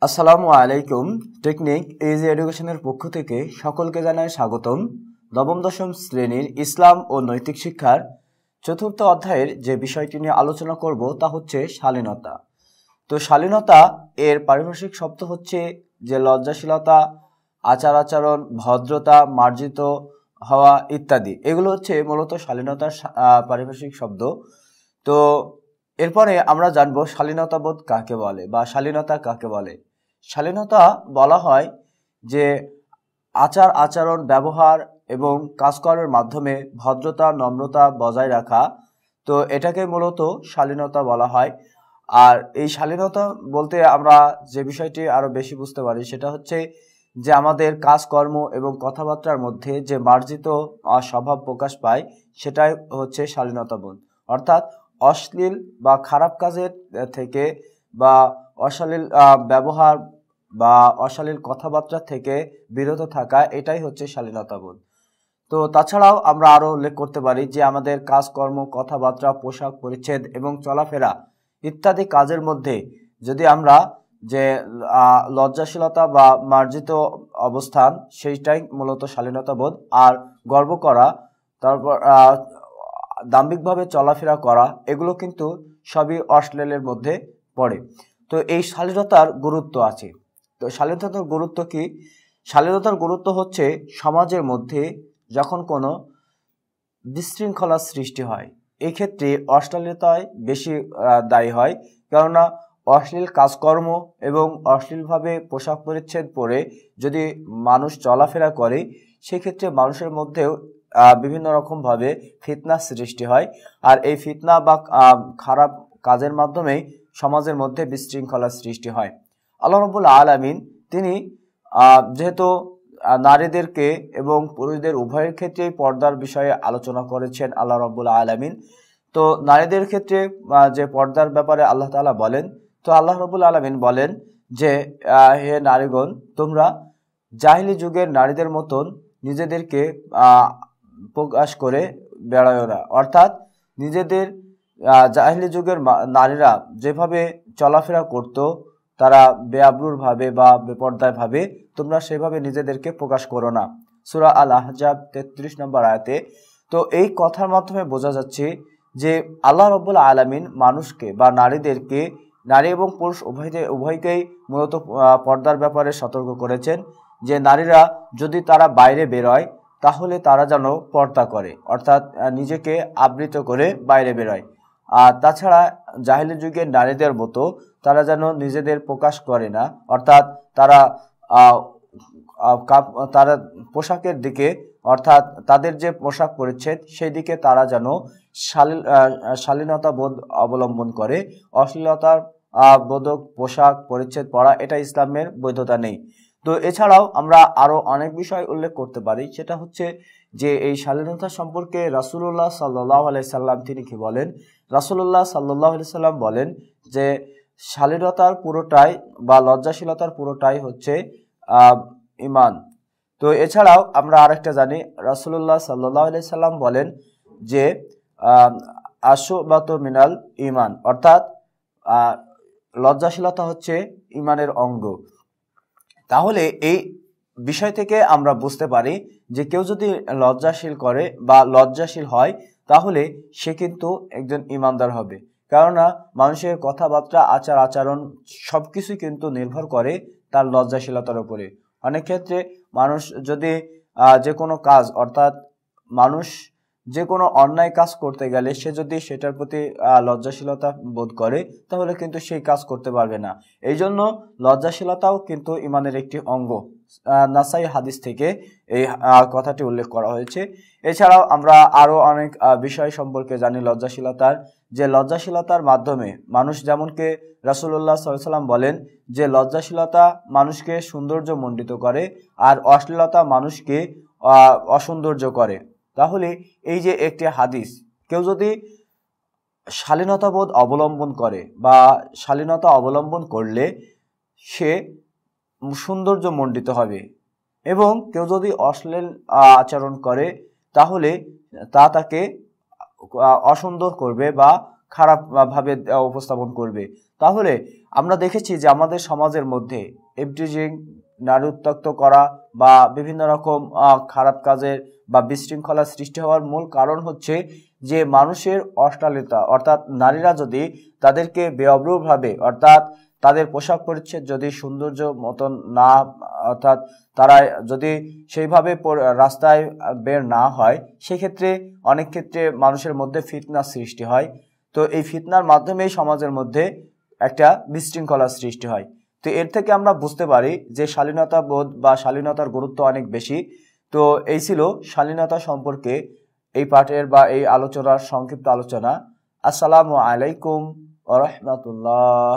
আসসালামু আলাইকুম। Technique easy এডুকেশনের পক্ষ থেকে সকলকে জানাই স্বাগতম। নবম দশম শ্রেণীর ইসলাম ও নৈতিক শিক্ষার চতুর্থ অধ্যায়ের যে বিষয়টি নিয়ে আলোচনা করব তা হচ্ছে শালীনতা। তো শালীনতা এর পারিভাষিক শব্দ হচ্ছে যে লজ্জাশীলতা, আচার আচরণ, ভদ্রতা, মার্জিত হওয়া ইত্যাদি। এগুলো হচ্ছে মূলত শালীনতার পারিভাষিক শব্দ। তো এরপরে আমরা জানবো শালীনতাবোধ কাকে বলে বা শালীনতা কাকে বলে। শালীনতা বলা হয় যে আচার আচরণ, ব্যবহার এবং কাজকর্মের মাধ্যমে ভদ্রতা, নম্রতা বজায় রাখা। তো এটাকে মূলত শালীনতা বলা হয়। আর এই শালীনতা বলতে আমরা যে বিষয়টি আরো বেশি বুঝতে পারি সেটা হচ্ছে যে আমাদের কাজকর্ম এবং কথাবার্তার মধ্যে যে মার্জিত স্বভাব প্রকাশ পায় সেটাই হচ্ছে শালীনতাবোধ। অর্থাৎ অশ্লীল বা খারাপ কাজের থেকে বা অশালীল ব্যবহার বা অশালীল কথাবার্তা থেকে বিরত থাকা, এটাই হচ্ছে শালীনতাবোধ। তো তাছাড়াও আমরা আরো উল্লেখ করতে পারি যে আমাদের কাজকর্ম, কথাবার্তা, পোশাক পরিচ্ছদ এবং চলাফেরা ইত্যাদি কাজের মধ্যে যদি আমরা যে লজ্জাশীলতা বা মার্জিত অবস্থান, সেইটাই মূলত শালীনতাবোধ। আর গর্ব করা, তারপর দাম্ভিকভাবে চলাফেরা করা, এগুলো কিন্তু সবই অশ্লীলের মধ্যে পড়ে। তো এই শালীনতার গুরুত্ব আছে। তো শালীনতার গুরুত্ব কি? শালীনতার গুরুত্ব হচ্ছে সমাজের মধ্যে যখন কোনো বিশৃঙ্খলার সৃষ্টি হয়, এই ক্ষেত্রে অশ্লীলতায় বেশি দায়ী হয়। কেননা অশ্লীল কাজকর্ম এবং অশ্লীলভাবে পোশাক পরিচ্ছদ পরে যদি মানুষ চলাফেরা করে, সেক্ষেত্রে মানুষের মধ্যেও বিভিন্ন রকমভাবে ফিতনা সৃষ্টি হয়। আর এই ফিতনা বা খারাপ কাজের মাধ্যমেই সমাজের মধ্যে বিশৃঙ্খলার সৃষ্টি হয়। আল্লাহ রাব্বুল আলামিন তিনি যেহেতু নারীদেরকে এবং পুরুষদের উভয়ের ক্ষেত্রেই পর্দার বিষয়ে আলোচনা করেছেন আল্লাহ রাব্বুল আলামিন। তো নারীদের ক্ষেত্রে যে পর্দার ব্যাপারে আল্লাহ তাআলা বলেন, তো আল্লাহ রাব্বুল আলামিন বলেন যে হে নারীগণ, তোমরা জাহিলি যুগের নারীদের মতন নিজেদেরকে প্রকাশ করে বেড়ায় না। অর্থাৎ নিজেদের জাহিলি যুগের নারীরা যেভাবে চলাফেরা করত, তারা বেআব্রুর ভাবে বা বেপর্দায় ভাবে, তোমরা সেভাবে নিজেদেরকে প্রকাশ করো না। সূরা আল আহজাব 33 নম্বর আয়াতে। তো এই কথার মাধ্যমে বোঝা যাচ্ছে যে আল্লাহ রাব্বুল আলামিন মানুষকে বা নারীদেরকে, নারী এবং পুরুষ উভয়কেই মূলত পর্দার ব্যাপারে সতর্ক করেছেন যে নারীরা যদি তারা বাইরে বেরোয় তাহলে তারা যেন পর্দা করে, অর্থাৎ নিজেকে আবৃত করে বাইরে বেরোয়। আর তাছাড়া জাহিলি যুগের নারীদের মতো তারা যেন নিজেদের প্রকাশ করে না, অর্থাৎ তারা তারা পোশাকের দিকে, অর্থাৎ তাদের যে পোশাক পরিচ্ছদ সেই দিকে তারা যেন শালীনতা বোধ অবলম্বন করে। অশ্লীলতার বোধক পোশাক পরিচ্ছদ পরা, এটা ইসলামের বৈধতা নেই। তো এছাড়াও আমরা আরো অনেক বিষয় উল্লেখ করতে পারি। সেটা হচ্ছে যে এই শালীনতা সম্পর্কে রাসূলুল্লাহ সাল্লাল্লাহু আলাইহি সাল্লাম তিনি কি বলেন? রাসূলুল্লাহ সাল্লাল্লাহু আলাইহি সাল্লাম বলেন যে শালীনতার পুরোটাই বা লজ্জাশীলতার পুরোটাই হচ্ছে ঈমান। তো এছাড়াও আমরা আরেকটা জানি, রাসূলুল্লাহ সাল্লাল্লাহু আলাইহি সাল্লাম বলেন যে আশুবাতু মিনাল ঈমান, অর্থাৎ লজ্জাশীলতা হচ্ছে ঈমানের অঙ্গ। তাহলে এই বিষয় থেকে আমরা বুঝতে পারি যে কেউ যদি লজ্জাশীল করে বা লজ্জাশীল হয় তাহলে সে কিন্তু একজন ঈমানদার হবে। কেননা মানুষের কথাবার্তা, আচার আচরণ সবকিছু কিন্তু নির্ভর করে তার লজ্জাশীলতার উপরে। অনেক ক্ষেত্রে মানুষ যদি যে কোনো কাজ, অর্থাৎ মানুষ যে কোনো অন্যায় কাজ করতে গেলে সে যদি সেটার প্রতি লজ্জাশীলতা বোধ করে তাহলে কিন্তু সেই কাজ করতে পারবে না। এই জন্য লজ্জাশীলতাও কিন্তু ঈমানের একটি অঙ্গ। নাসাই হাদিস থেকে এই কথাটি উল্লেখ করা হয়েছে। এছাড়াও আমরা আরো অনেক বিষয় সম্পর্কে জানি লজ্জাশীলতার, যে লজ্জাশীলতার মাধ্যমে মানুষ, যেমনকি রাসূলুল্লাহ সাল্লাল্লাহু আলাইহি সাল্লাম বলেন যে লজ্জাশীলতা মানুষকে সৌন্দর্য মণ্ডিত করে আর অশ্লীলতা মানুষকে অসৌন্দর্য করে। তাহলে এই যে একটি হাদিস, কেউ যদি শালীনতাবোধ অবলম্বন করে বা শালীনতা অবলম্বন করলে সে সৌন্দর্য মণ্ডিত হবে, এবং কেউ যদি অশ্লীল আচরণ করে তাহলে তাকে অসুন্দর করবে বা খারাপ ভাবে উপস্থাপন করবে। তাহলে আমরা দেখেছি যে আমাদের সমাজের মধ্যে ইভটিজিং, নারী উত্ত্যক্ত করা বা বিভিন্ন রকম খারাপ কাজের বা বিশৃঙ্খলা সৃষ্টি হওয়ার মূল কারণ হচ্ছে যে মানুষের অশ্লীলতা, অর্থাৎ নারীরা যদি তাদেরকে বেঅব্রুভাবে, অর্থাৎ তাদের পোশাক পরিচ্ছদ যদি সৌন্দর্য মতন না, অর্থাৎ তারা যদি সেইভাবে রাস্তায় বের না হয়, সেক্ষেত্রে অনেক ক্ষেত্রে মানুষের মধ্যে ফিতনার সৃষ্টি হয়। তো এই ফিতনার মাধ্যমেই সমাজের মধ্যে একটা বিশৃঙ্খলার সৃষ্টি হয়। তো এর থেকে আমরা বুঝতে পারি যে শালীনতা বোধ বা শালীনতার গুরুত্ব অনেক বেশি। তো এই ছিল শালীনতা সম্পর্কে এই পাঠের বা এই আলোচনার সংক্ষিপ্ত আলোচনা। আসসালামু আলাইকুম ওয়া রাহমাতুল্লাহ।